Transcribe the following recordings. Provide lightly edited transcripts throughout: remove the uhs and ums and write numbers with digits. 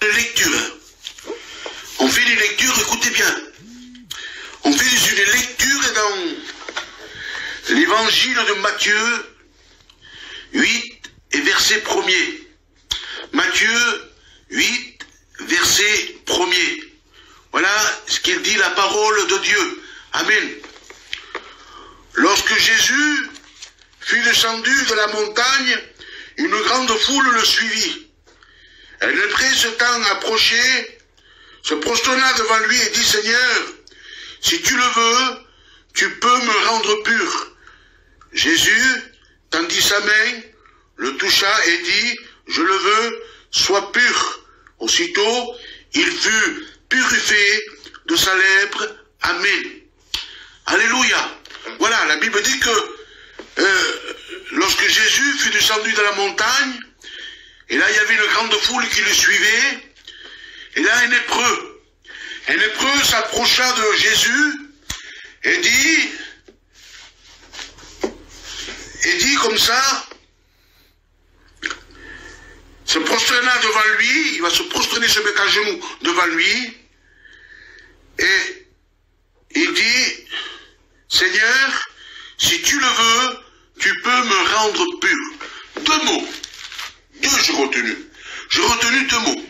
une lecture. On fait des lectures, écoutez bien. On fait une lecture dans l'évangile de Matthieu 8 et verset 1er. Matthieu 8, verset 1er. Voilà ce qu'il dit, la parole de Dieu. Amen. Lorsque Jésus fut descendu de la montagne, une grande foule le suivit. Elle, après ce temps approché, se prosterna devant lui et dit, Seigneur, si tu le veux, tu peux me rendre pur. Jésus tendit sa main, le toucha et dit, je le veux, sois pur. Aussitôt, il fut purifié de sa lèpre. Amen. Alléluia. Voilà, la Bible dit que lorsque Jésus fut descendu de la montagne, et là il y avait une grande foule qui le suivait, et là un lépreux s'approcha de Jésus et dit comme ça, se prosterna devant lui, il va se prosterner, se mettre à genoux devant lui, et il dit, Seigneur, si tu le veux, tu peux me rendre pur. Deux mots. J'ai retenu. J'ai retenu deux mots.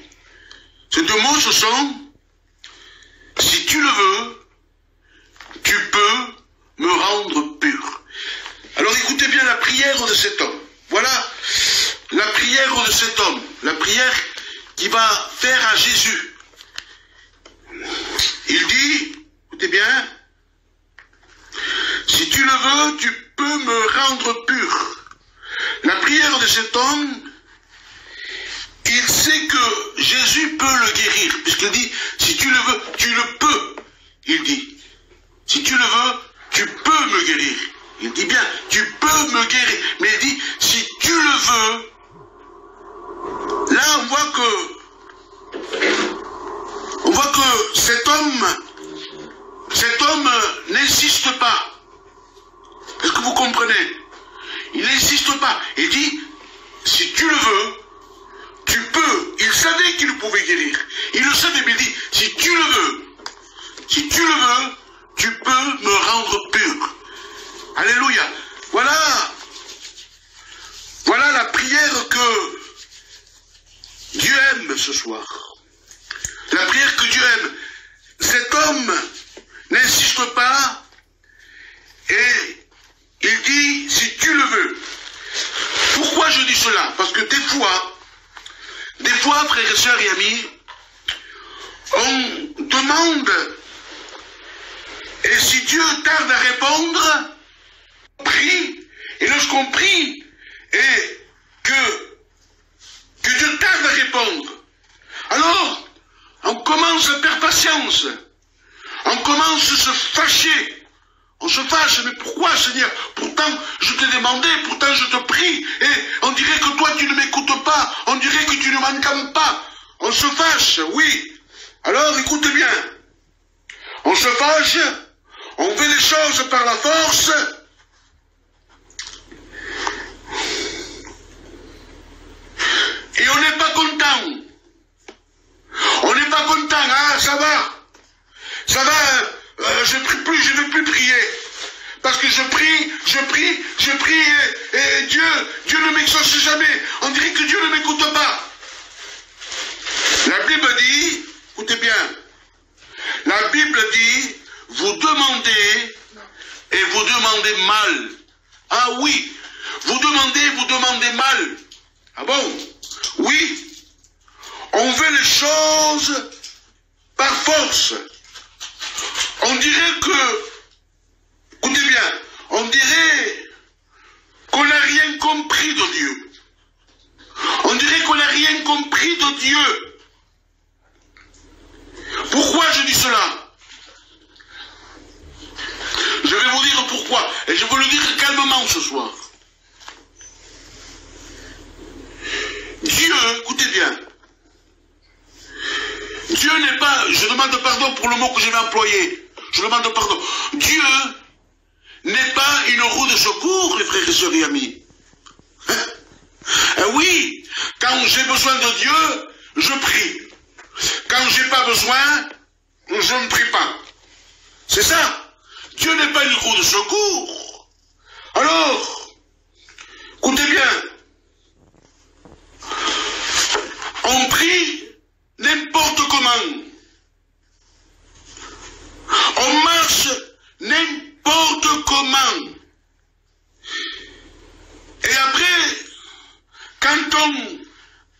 Ces deux mots, ce sont, si tu le veux, tu peux me rendre pur. Alors écoutez bien la prière de cet homme. Voilà la prière de cet homme. La prière qu'il va faire à Jésus. Il dit, écoutez bien, si tu le veux, tu peux me rendre pur. La prière de cet homme, il sait que Jésus peut le guérir, puisqu'il dit, si tu le veux, tu le peux. Il dit, si tu le veux, tu peux me guérir. Il dit bien, tu peux me guérir. Mais il dit, si tu le veux, là on voit que cet homme n'insiste pas. Est-ce que vous comprenez? Il n'insiste pas. Il dit, si tu le veux, tu peux. Il savait qu'il pouvait guérir. Il le savait, mais il dit, si tu le veux, tu peux me rendre pur. Alléluia. Voilà la prière que Dieu aime ce soir. La prière que Dieu aime. Cet homme n'insiste pas et il dit, si tu le veux. Pourquoi je dis cela? Parce que des fois, frères et sœurs et amis, on demande, et si Dieu tarde à répondre, on prie, et lorsqu'on prie, et que Dieu tarde à répondre, alors, on commence à perdre patience, on commence à se fâcher. On se fâche, mais pourquoi, Seigneur? Pourtant, je t'ai demandé, pourtant je te prie, et on dirait que toi, tu ne m'écoutes pas, on dirait que tu ne m'entends pas. On se fâche, oui. Alors, écoutez bien. On se fâche, on fait les choses par la force, et on n'est pas content. On n'est pas content, ah, ça va, je prie plus, je ne veux plus prier. Parce que je prie, et Dieu ne m'exauce jamais. On dirait que Dieu ne m'écoute pas. La Bible dit, écoutez bien, la Bible dit, vous demandez, et vous demandez mal. Ah oui, vous demandez mal. Ah bon? Oui, on veut les choses par force. On dirait que, écoutez bien, on dirait qu'on n'a rien compris de Dieu. On dirait qu'on n'a rien compris de Dieu. Pourquoi je dis cela? Je vais vous dire pourquoi, et je veux le dire calmement ce soir. Dieu, écoutez bien, Dieu n'est pas, je demande pardon pour le mot que je vais employer, je demande pardon, Dieu n'est pas une roue de secours, les frères et sœurs et amis. Oui, quand j'ai besoin de Dieu, je prie. Quand j'ai pas besoin, je ne prie pas. C'est ça. Dieu n'est pas une roue de secours. Alors, écoutez bien. On prie n'importe comment. On marche n'importe comment. Et après, quand on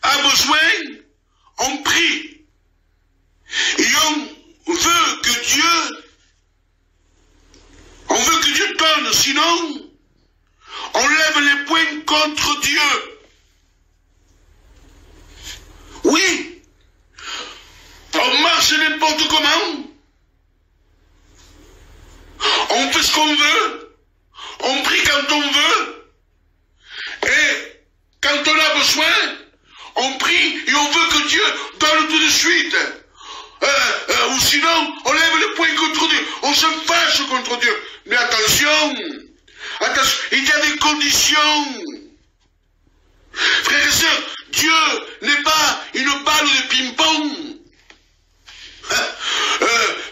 a besoin, on prie. Et on veut que Dieu donne, sinon, on lève les poings contre Dieu. Oui, on marche n'importe comment. On fait ce qu'on veut. On prie quand on veut. Et quand on a besoin, on prie et on veut que Dieu donne tout de suite. Ou sinon, on lève le poing contre Dieu. On se fâche contre Dieu. Mais attention, il y a des conditions. Frères et sœurs, Dieu n'est pas une balle de ping-pong.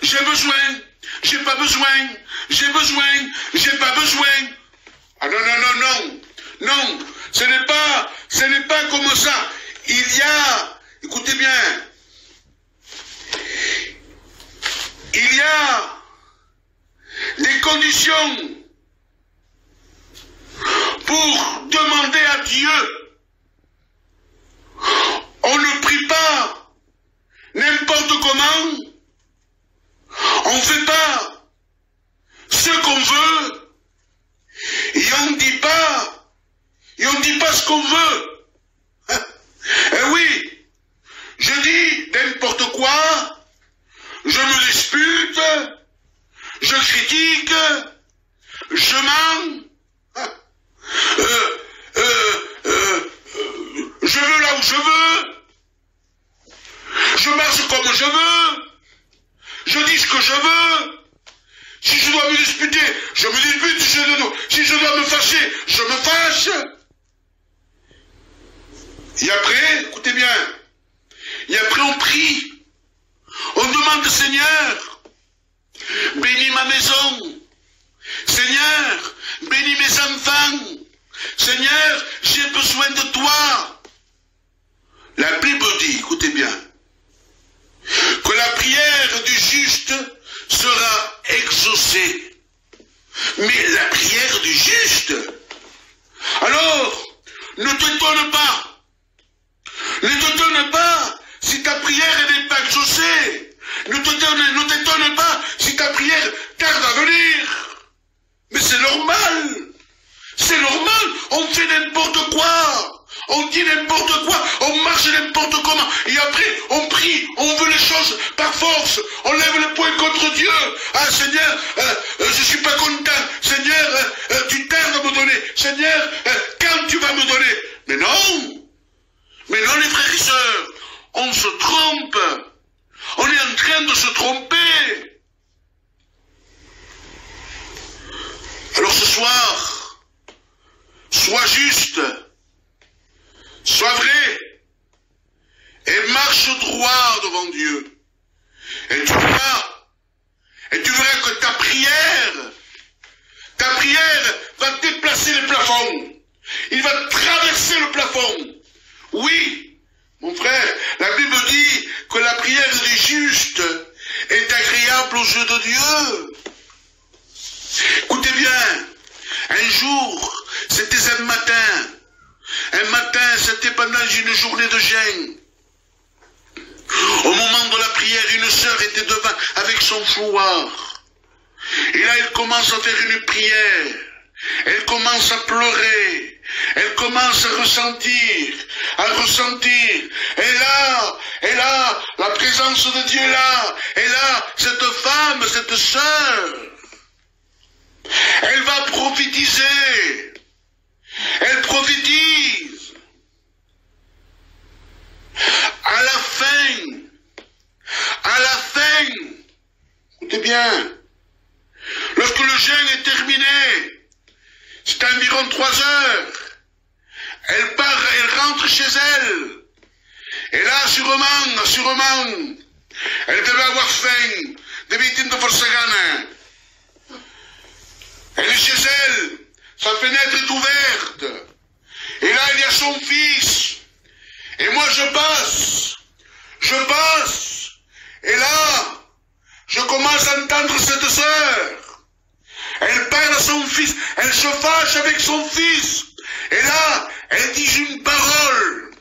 J'ai besoin, j'ai pas besoin, j'ai besoin, j'ai pas besoin. Ah non, non, non, non. Non, ce n'est pas comme ça. Il y a, écoutez bien, il y a des conditions pour demander à Dieu. On ne prie pas n'importe comment. On ne fait pas ce qu'on veut. Et on ne dit pas ce qu'on veut. Eh oui, je dis n'importe quoi, je me dispute, je critique, je mens, je veux là où je veux, je marche comme je veux, je dis ce que je veux. Si je dois me disputer, je me dispute, si je dois me fâcher, je me fâche. Et après, écoutez bien, et après on prie, on demande Seigneur, bénis ma maison, Seigneur, bénis mes enfants, Seigneur, j'ai besoin de toi. La Bible dit, écoutez bien, que la prière du juste sera exaucée. Mais la prière du juste, alors, ne t'étonne pas. Ne t'étonne pas si ta prière n'est pas exaucée. Ne t'étonne pas si ta prière tarde à venir. Mais c'est normal. C'est normal. On fait n'importe quoi. On dit n'importe quoi. On marche n'importe comment. Et après, on prie. On veut les choses par force. On lève le poing contre Dieu. Ah Seigneur, je suis pas content. Seigneur, tu tardes à me donner. Seigneur, quand tu vas me donner? Mais non. Mais non, les frères et sœurs, on se trompe. On est en train de se tromper. Alors ce soir, sois juste, sois vrai, et marche droit devant Dieu. Et tu verras que ta prière va déplacer le plafond. Il va traverser le plafond. Oui, mon frère, la Bible dit que la prière des justes est agréable aux yeux de Dieu. Écoutez bien, un jour, c'était un matin, c'était pendant une journée de jeûne. Au moment de la prière, une sœur était devant avec son fouloir. Et là, elle commence à faire une prière. Elle commence à pleurer. Elle commence à ressentir. Et là, la présence de Dieu est là. Et là, cette femme, cette sœur, elle va prophétiser. Elle prophétise. À la fin, écoutez bien, lorsque le jeûne est terminé, c'est environ 3 heures, elle rentre chez elle, et là, assurément. Elle devait avoir faim, des victimes de Forsagana. Elle est chez elle, sa fenêtre est ouverte. Et là, il y a son fils. Et moi, je passe. Et là, je commence à entendre cette sœur. Elle parle à son fils, elle se fâche avec son fils. Et là, elle dit une parole.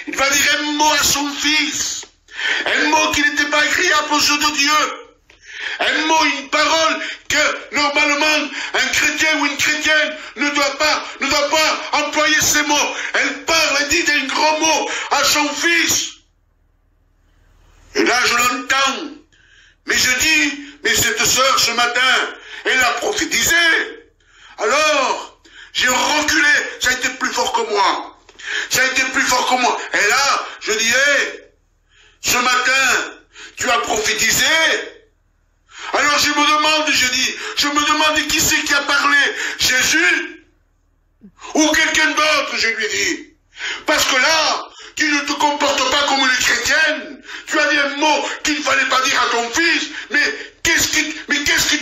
Il va dire un mot à son fils. Un mot qui n'était pas agréable aux yeux de Dieu. Un mot, une parole que, normalement, un chrétien ou une chrétienne ne doit pas employer ces mots. Elle parle, elle dit un gros mot à son fils. Et là, je l'entends. Mais je dis, mais cette sœur, ce matin, elle a prophétisé. Alors, j'ai reculé. Ça a été plus fort que moi. Et là, je dis, hey, ce matin, tu as prophétisé. Alors je me demande qui c'est qui a parlé. Jésus? Ou quelqu'un d'autre, je lui dis. Parce que là, tu ne te comportes pas comme une chrétienne. Tu as dit un mot qu'il ne fallait pas dire à ton fils. Mais qu'est-ce que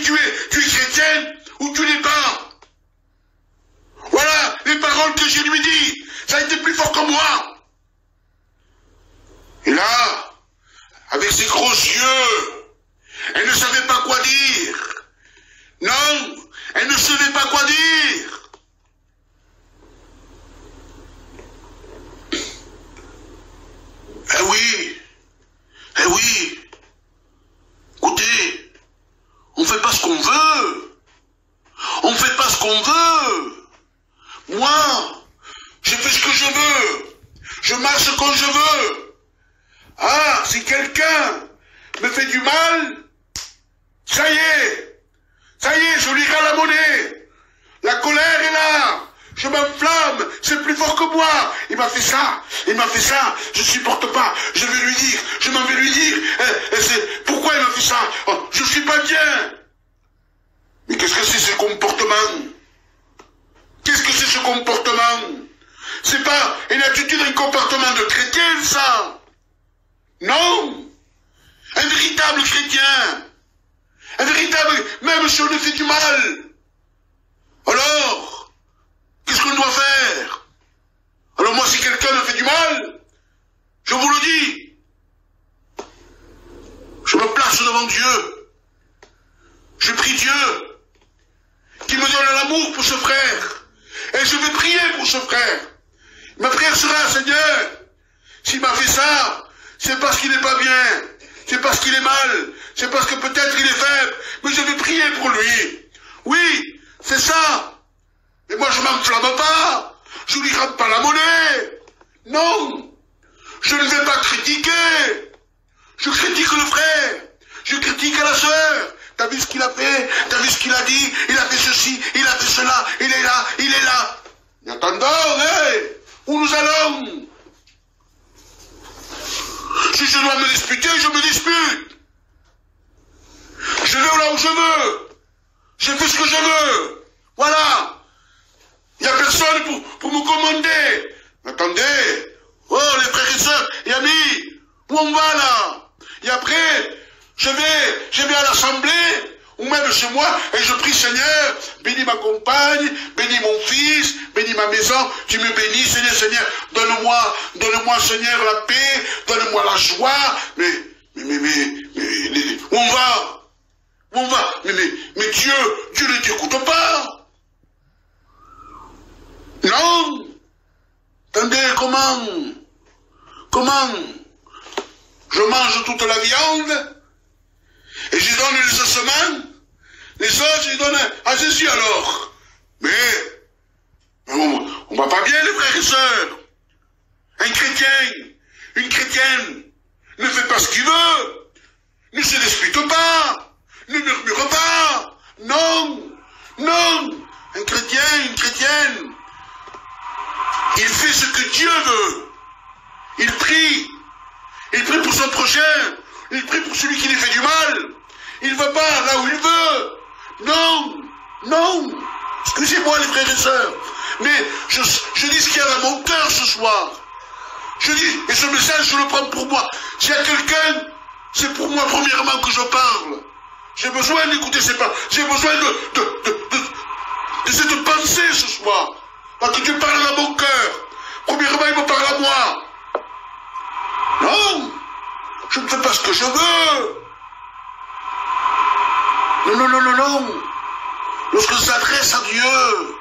tu es? Tu es chrétienne ou tu n'es pas? Voilà les paroles que je lui dis. Ça a été plus fort que moi. Et là, avec ses gros yeux, elle ne savait pas quoi dire. Non, elle ne savait pas quoi dire. Eh oui. Écoutez, on ne fait pas ce qu'on veut. Moi, je fais ce que je veux. Je marche quand je veux. Ah, si quelqu'un me fait du mal, ça y est, je lui rends la monnaie. La colère est là. Je m'enflamme, c'est plus fort que moi. Il m'a fait ça, je supporte pas. Je m'en vais lui dire. Pourquoi il m'a fait ça? Oh, je suis pas bien. Mais qu'est-ce que c'est ce comportement? C'est pas une attitude, un comportement de chrétien, ça. Non. Un véritable chrétien. Même si on lui fait du mal. Alors, qu'est-ce qu'on doit faire? Alors moi, si quelqu'un me fait du mal, je vous le dis, je me place devant Dieu. Je prie Dieu qui me donne l'amour pour ce frère. Et je vais prier pour ce frère. Ma prière sera, Seigneur, s'il m'a fait ça, c'est parce qu'il n'est pas bien, c'est parce qu'il est mal, c'est parce que peut-être il est faible, mais je vais prier pour lui. Oui, c'est ça. Mais moi je m'enflamme pas, je lui rends pas la monnaie. Non, je ne vais pas critiquer. Je critique le frère, je critique la sœur. T'as vu ce qu'il a fait, t'as vu ce qu'il a dit, il a fait ceci, il a fait cela, il est là. Mais attendons, où nous allons? Si je dois me disputer, je me dispute. Je vais là où je veux. Je fais ce que je veux. Voilà. Il n'y a personne pour me commander. Mais attendez. Oh, les frères et sœurs, et amis, où on va là? Et après, je vais à l'assemblée, ou même chez moi, et je prie, Seigneur, bénis ma compagne, bénis mon fils, bénis ma maison, tu me bénis, Seigneur, donne-moi, Seigneur, la paix, donne-moi la joie, mais, où on va? Mais Dieu ne t'écoute pas. Non. Attendez, comment? Je mange toute la viande, et je donne les ossements, les os, je les donne à Jésus alors. Mais on va pas bien, les frères et sœurs. Un chrétien, une chrétienne, ne fait pas ce qu'il veut, ne se dispute pas, ne murmure pas. Non. Un chrétien, une chrétienne, il fait ce que Dieu veut. Il prie pour son prochain. Il prie pour celui qui lui fait du mal. Il ne va pas là où il veut. Non. Excusez-moi les frères et sœurs. Mais je dis ce qu'il y a dans mon cœur ce soir. Je dis, et ce message, je le prends pour moi. S'il y a quelqu'un, c'est pour moi premièrement que je parle. J'ai besoin d'écouter ces paroles. J'ai besoin de cette pensée ce soir. Parce que Dieu parle à mon cœur. Premièrement, il me parle à moi. Non, je ne fais pas ce que je veux. Non, non, non, non, non. Lorsqu'on s'adresse à Dieu,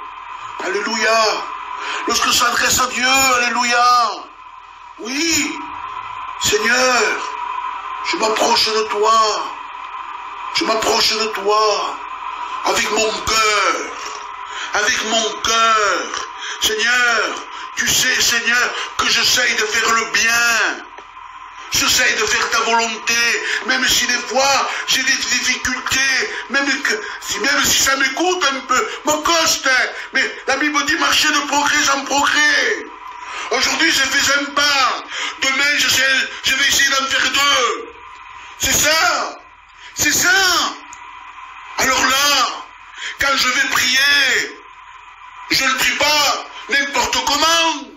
alléluia. Lorsqu'on s'adresse à Dieu, alléluia. Oui, Seigneur, je m'approche de toi. Je m'approche de toi avec mon cœur. Avec mon cœur. Seigneur, tu sais, Seigneur, que j'essaye de faire le bien. J'essaye de faire ta volonté, même si des fois j'ai des difficultés, même si ça m'écoute un peu, me coste. Mais la Bible dit marcher de progrès en progrès. Aujourd'hui j'ai fait un pas, demain je vais essayer d'en faire deux. C'est ça, c'est ça. Alors là, quand je vais prier, je ne prie pas n'importe comment.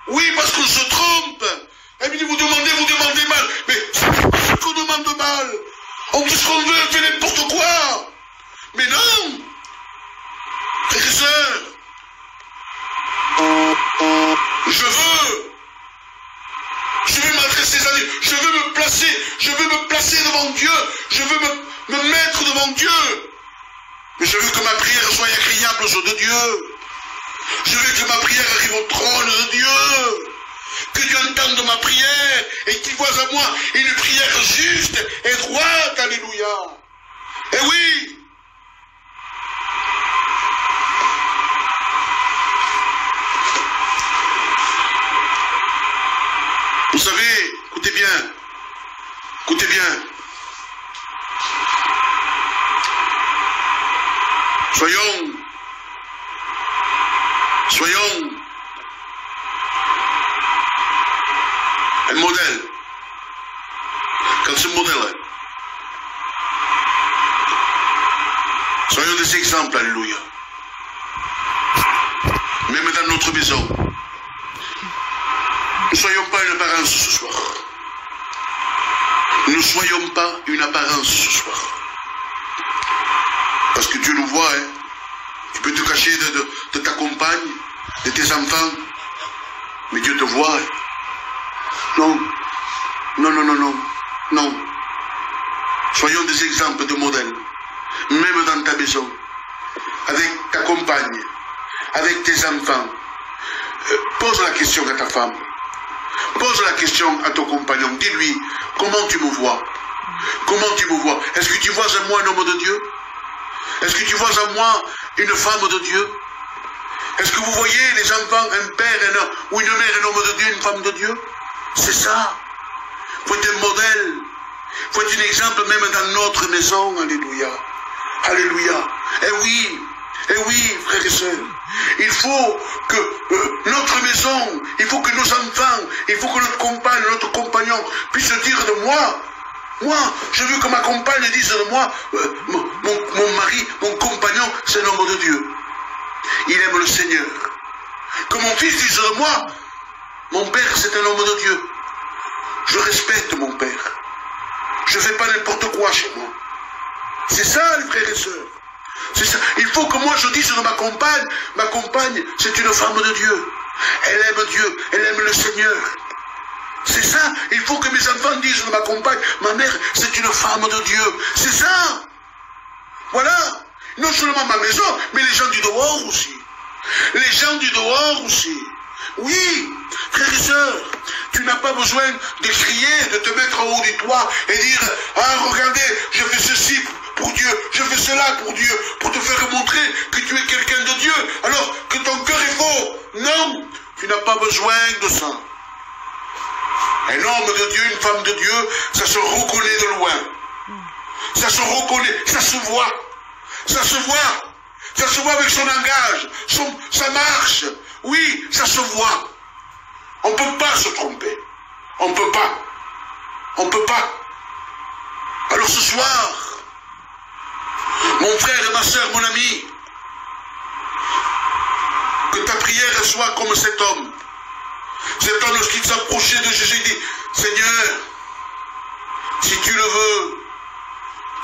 Oui, parce qu'on se trompe. Et puis vous demandez mal. Mais c'est qu'on demande mal. On dit ce qu'on veut, on fait n'importe quoi. Mais non. Frères et sœurs, je veux m'adresser à Dieu. Je veux me placer devant Dieu. Je veux me mettre devant Dieu. Mais je veux que ma prière soit agréable aux yeux de Dieu. Je veux que ma prière arrive au trône de Dieu. Que Dieu entende ma prière et qu'il voit à moi une prière juste et droite. Alléluia. Et oui. Vous savez, écoutez bien. Écoutez bien. Soyons un modèle. Quand ce modèle, soyons des exemples, alléluia. Même dans notre maison. Ne soyons pas une apparence ce soir. Ne soyons pas une apparence ce soir. Parce que Dieu nous voit, hein. Tu peux te cacher de ta compagne, de tes enfants, mais Dieu te voit. Hein. Non, non, non, non, non, non. Soyons des exemples de modèles, même dans ta maison, avec ta compagne, avec tes enfants. Pose la question à ta femme, pose la question à ton compagnon, dis-lui, comment tu me vois? Comment tu me vois? Est-ce que tu vois en moi un homme de Dieu? Est-ce que tu vois en moi une femme de Dieu? Est-ce que vous voyez les enfants, un père ou une mère, un homme de Dieu, une femme de Dieu? C'est ça. Il faut être un modèle. Il faut être un exemple même dans notre maison. Alléluia. Alléluia. Eh oui, frères et sœurs. Il faut que notre maison, il faut que nos enfants, il faut que notre compagne, notre compagnon puisse dire de moi, je veux que ma compagne dise de moi, mon mari, mon compagnon, c'est un homme de Dieu. Il aime le Seigneur. Que mon fils dise de moi, mon père, c'est un homme de Dieu. Je respecte mon père. Je ne fais pas n'importe quoi chez moi. C'est ça, les frères et sœurs. C'est ça. Il faut que moi je dise de ma compagne, c'est une femme de Dieu. Elle aime Dieu, elle aime le Seigneur. C'est ça. Il faut que mes enfants disent de ma compagne, ma mère, c'est une femme de Dieu. C'est ça. Voilà. Non seulement ma maison, mais les gens du dehors aussi. Les gens du dehors aussi. Oui, frères et sœurs, tu n'as pas besoin de crier, de te mettre en haut du toit et dire, ah regardez, je fais ceci pour Dieu, je fais cela pour Dieu, pour te faire montrer que tu es quelqu'un de Dieu, alors que ton cœur est faux. Non, tu n'as pas besoin de ça. Un homme de Dieu, une femme de Dieu, ça se reconnaît de loin. Ça se reconnaît, ça se voit. Ça se voit. Ça se voit avec son langage, sa marche. Oui, ça se voit. On ne peut pas se tromper. On ne peut pas. On ne peut pas. Alors ce soir, mon frère et ma soeur, mon ami, que ta prière soit comme cet homme. Cet homme, lorsqu'il s'approchait de Jésus, il dit, Seigneur, si tu le veux,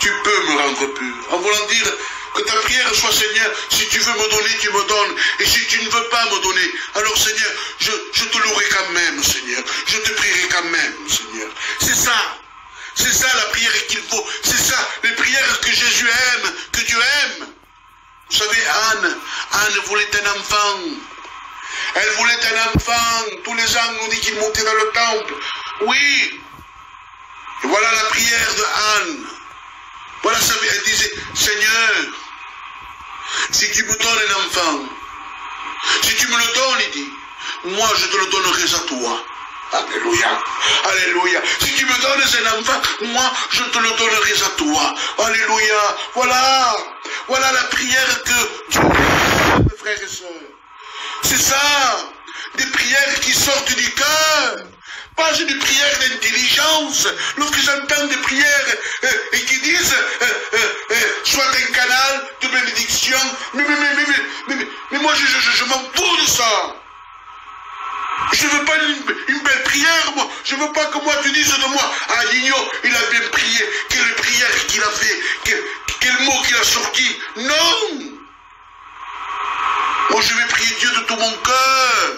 tu peux me rendre pur. En voulant dire que ta prière soit, Seigneur, si tu veux me donner, tu me donnes. Et si tu ne veux pas me donner, alors Seigneur, je te louerai quand même, Seigneur. Je te prierai quand même, Seigneur. C'est ça. C'est ça la prière qu'il faut. C'est ça, les prières que Jésus aime, que Dieu aime. Vous savez, Anne voulait un enfant. Elle voulait un enfant. Tous les ans, on dit qu'il montait dans le temple. Oui. Et voilà la prière de Anne. Voilà, elle disait, Seigneur, si tu me donnes un enfant, si tu me le donnes, il dit, moi je te le donnerai à toi. Alléluia, alléluia. Si tu me donnes un enfant, moi je te le donnerai à toi. Alléluia. Voilà, voilà la prière que Dieu aime, mes frères et sœurs. C'est ça, des prières qui sortent du cœur. Pas des prières d'intelligence. Lorsque j'entends des prières et qui disent soit un canal de bénédiction, mais moi je m'en fous de ça. Je veux pas une belle prière, moi. Je veux pas que moi tu dises de moi, ah Ligno, il a bien prié, quelle prière qu'il a fait, quel mot qu'il a sorti. Non. Moi je vais prier Dieu de tout mon cœur.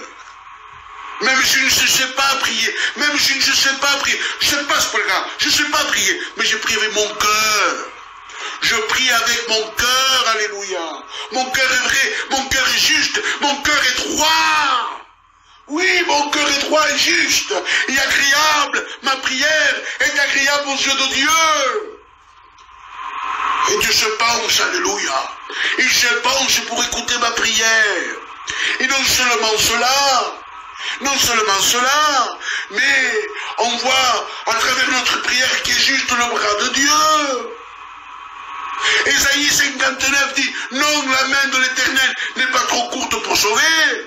Même si je ne sais pas prier, même si je ne sais pas prier, je ne sais pas ce programme, je ne sais pas prier, mais je prie avec mon cœur. Je prie avec mon cœur, alléluia. Mon cœur est vrai, mon cœur est juste, mon cœur est droit. Oui, mon cœur est droit et juste, et agréable, ma prière est agréable aux yeux de Dieu. Et Dieu se penche, alléluia. Il se penche pour écouter ma prière. Et non seulement cela, mais on voit à travers notre prière qui est juste le bras de Dieu. Ésaïe 59 dit, non, la main de l'Éternel n'est pas trop courte pour sauver,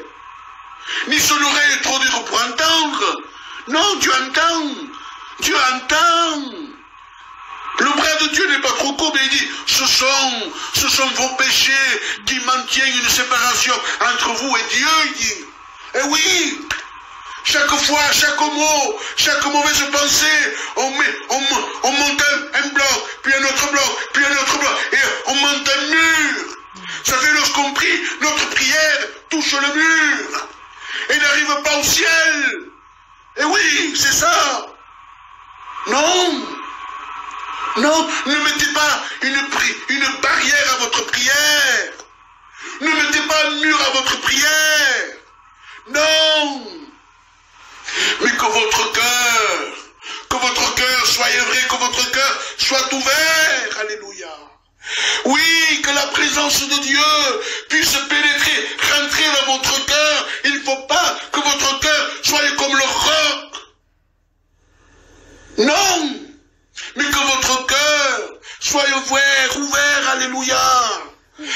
ni son oreille est trop dure pour entendre. Non, Dieu entend. Dieu entend. Le bras de Dieu n'est pas trop court, mais il dit, ce sont vos péchés qui maintiennent une séparation entre vous et Dieu, il dit. Et oui, chaque fois, chaque mot, chaque mauvaise pensée, on monte un bloc, puis un autre bloc, puis un autre bloc, et on monte un mur. Ça fait lorsqu'on prie, notre prière touche le mur, et n'arrive pas au ciel. Et oui, c'est ça. Non, ne mettez pas une barrière à votre prière. Ne mettez pas un mur à votre prière. Non, mais que votre cœur soit vrai, que votre cœur soit ouvert, alléluia. Oui, que la présence de Dieu puisse pénétrer, rentrer dans votre cœur. Il ne faut pas que votre cœur soit comme le roc. Non, mais que votre cœur soit ouvert, alléluia.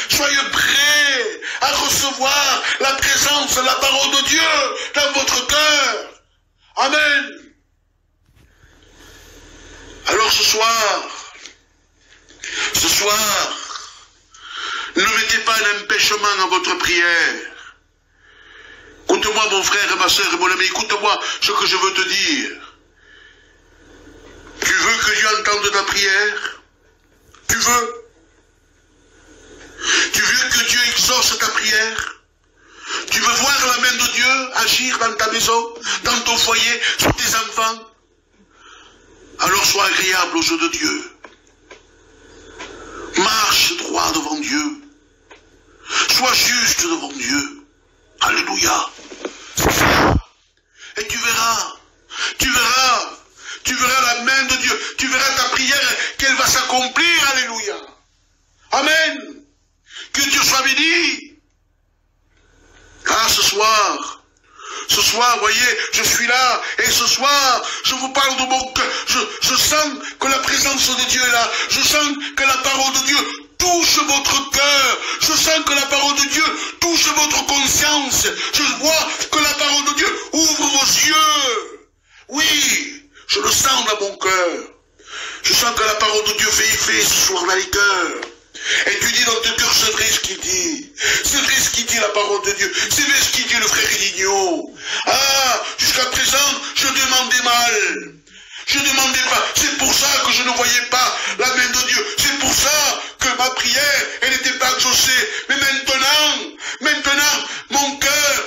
Soyez prêts à recevoir la présence, la parole de Dieu dans votre cœur. Amen. Alors ce soir, ne mettez pas un empêchement à votre prière. Écoute-moi mon frère et ma soeur et mon ami, écoute-moi ce que je veux te dire. Tu veux que Dieu entende ta prière? Tu veux que Dieu exauce ta prière? Tu veux voir la main de Dieu agir dans ta maison, dans ton foyer, sur tes enfants? Alors sois agréable aux yeux de Dieu. Marche droit devant Dieu. Sois juste devant Dieu. Alléluia. C'est ça. Et tu verras la main de Dieu. Tu verras ta prière, qu'elle va s'accomplir. Alléluia. Amen. Que Dieu soit béni. Ah, ce soir, voyez, je suis là, et ce soir, je vous parle de mon cœur. Je sens que la présence de Dieu est là. Je sens que la parole de Dieu touche votre cœur. Je sens que la parole de Dieu touche votre conscience. Je vois que la parole de Dieu ouvre vos yeux. Oui, je le sens dans mon cœur. Je sens que la parole de Dieu fait effet ce soir dans les cœurs. Et tu dis dans ton cœur, c'est vrai ce qu'il dit. C'est vrai ce qu'il dit la parole de Dieu. C'est vrai ce qu'il dit le frère Eligno. Ah, jusqu'à présent, je demandais mal. Je ne demandais pas. C'est pour ça que je ne voyais pas la main de Dieu. C'est pour ça que ma prière, elle n'était pas exaucée. Mais maintenant, mon cœur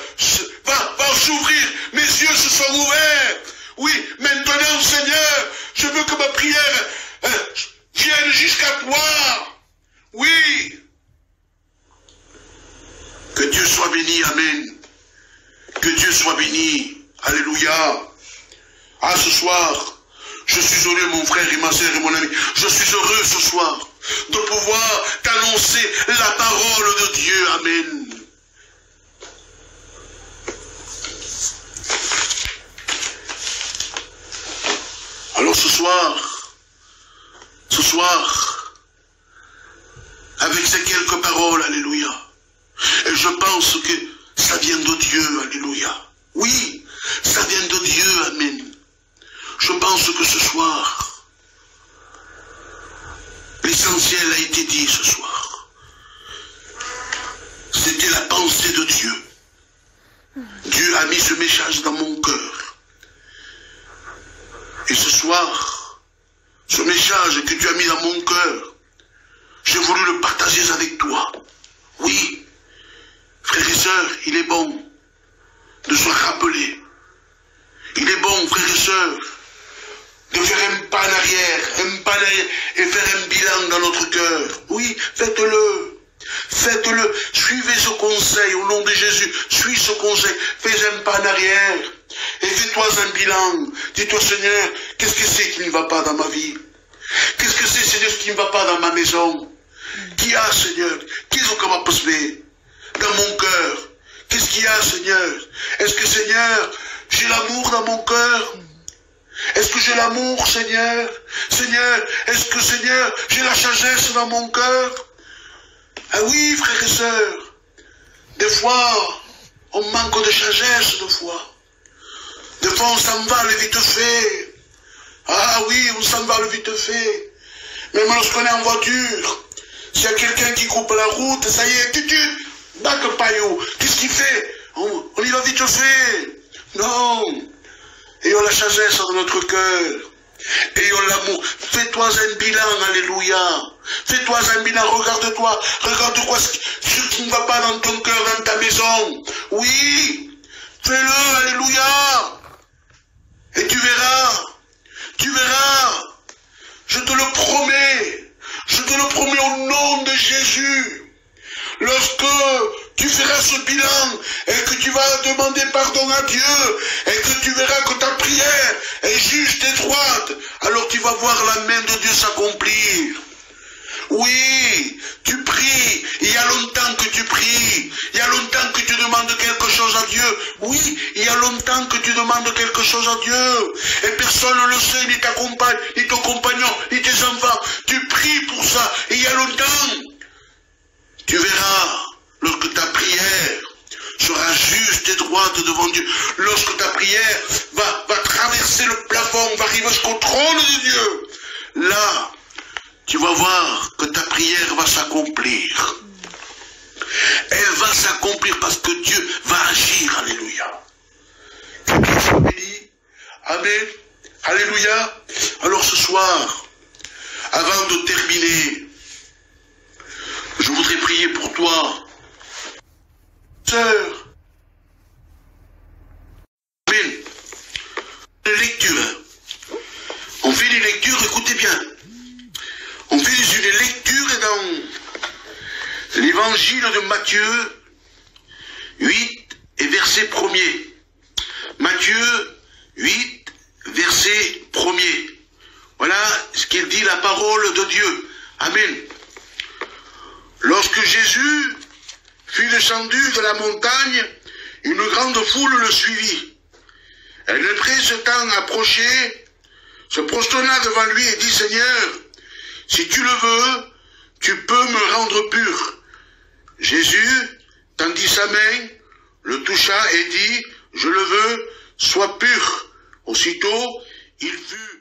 va s'ouvrir. Mes yeux se sont ouverts. Oui, maintenant, Seigneur, je veux que ma prière vienne jusqu'à toi. Oui. Que Dieu soit béni. Amen. Que Dieu soit béni. Alléluia. Ah, ce soir, je suis heureux, mon frère et ma sœur et mon ami. Je suis heureux ce soir de pouvoir t'annoncer la parole de Dieu. Amen. Alors ce soir, avec ces quelques paroles, alléluia, et je pense que ça vient de Dieu, alléluia. Oui, ça vient de Dieu, amen. Je pense que ce soir, l'essentiel a été dit ce soir. C'était la pensée de Dieu. Dieu a mis ce message dans mon cœur. Et ce soir, ce message que Dieu a mis dans mon cœur, j'ai voulu le partager avec toi. Oui, frères et sœurs, il est bon de se rappeler. Il est bon, frères et sœurs, de faire un pas en arrière, et faire un bilan dans notre cœur. Oui, faites-le. Faites-le. Suivez ce conseil au nom de Jésus. Suis ce conseil. Fais un pas en arrière. Et fais-toi un bilan. Dis-toi, Seigneur, qu'est-ce que c'est qui ne va pas dans ma vie? Qu'est-ce que c'est, Seigneur, ce qui ne va pas dans ma maison? Qui a, Seigneur? Qu'est-ce que va passer dans mon cœur? Qu'est-ce qu'il y a, Seigneur? Est-ce que, Seigneur, j'ai l'amour dans mon cœur? Est-ce que j'ai l'amour, Seigneur? Seigneur, est-ce que, Seigneur, j'ai la sagesse dans mon cœur? Ah oui, frères et sœurs, des fois, on manque de sagesse, des fois. Des fois, on s'en va le vite fait. Ah oui, on s'en va le vite fait. Même lorsqu'on est en voiture, s'il y a quelqu'un qui coupe la route, ça y est, bac paillot, qu'est-ce qu'il fait? On y va vite fait. Non. Ayons la sagesse dans notre cœur. Ayons l'amour. Fais-toi un bilan, alléluia. Fais-toi un bilan, regarde-toi. Regarde-toi ce qui ne va pas dans ton cœur, dans ta maison. Oui. Fais-le, alléluia. Et tu verras. Tu verras. Je te le promets. Je te le promets au nom de Jésus. Lorsque tu feras ce bilan et que tu vas demander pardon à Dieu et que tu verras que ta prière est juste et droite, alors tu vas voir la main de Dieu s'accomplir. Oui, tu pries, il y a longtemps que tu pries, il y a longtemps que tu demandes quelque chose à Dieu. Oui, il y a longtemps que tu demandes quelque chose à Dieu. Et personne ne le sait, ni ta compagne, ni ton compagnon, ni tes enfants. Tu pries pour ça, il y a longtemps. Tu verras, lorsque ta prière sera juste et droite devant Dieu, lorsque ta prière va traverser le plafond, va arriver jusqu'au trône de Dieu, là, tu vas voir que ta prière va s'accomplir. Elle va s'accomplir parce que Dieu va agir. Alléluia. Que Dieu soit béni. Amen. Alléluia. Alors ce soir, avant de terminer, je voudrais prier pour toi. Sœur. Amen. Une lecture. On fait des lectures, écoutez bien. On fait une lecture dans l'évangile de Matthieu 8 et verset 1er. Matthieu 8, verset 1er. Voilà ce qu'il dit, la parole de Dieu. Amen. Lorsque Jésus fut descendu de la montagne, une grande foule le suivit. Elle le prit ce temps approché, se prosterna devant lui et dit, Seigneur, si tu le veux, tu peux me rendre pur. Jésus tendit sa main, le toucha et dit, je le veux, sois pur. Aussitôt, il fut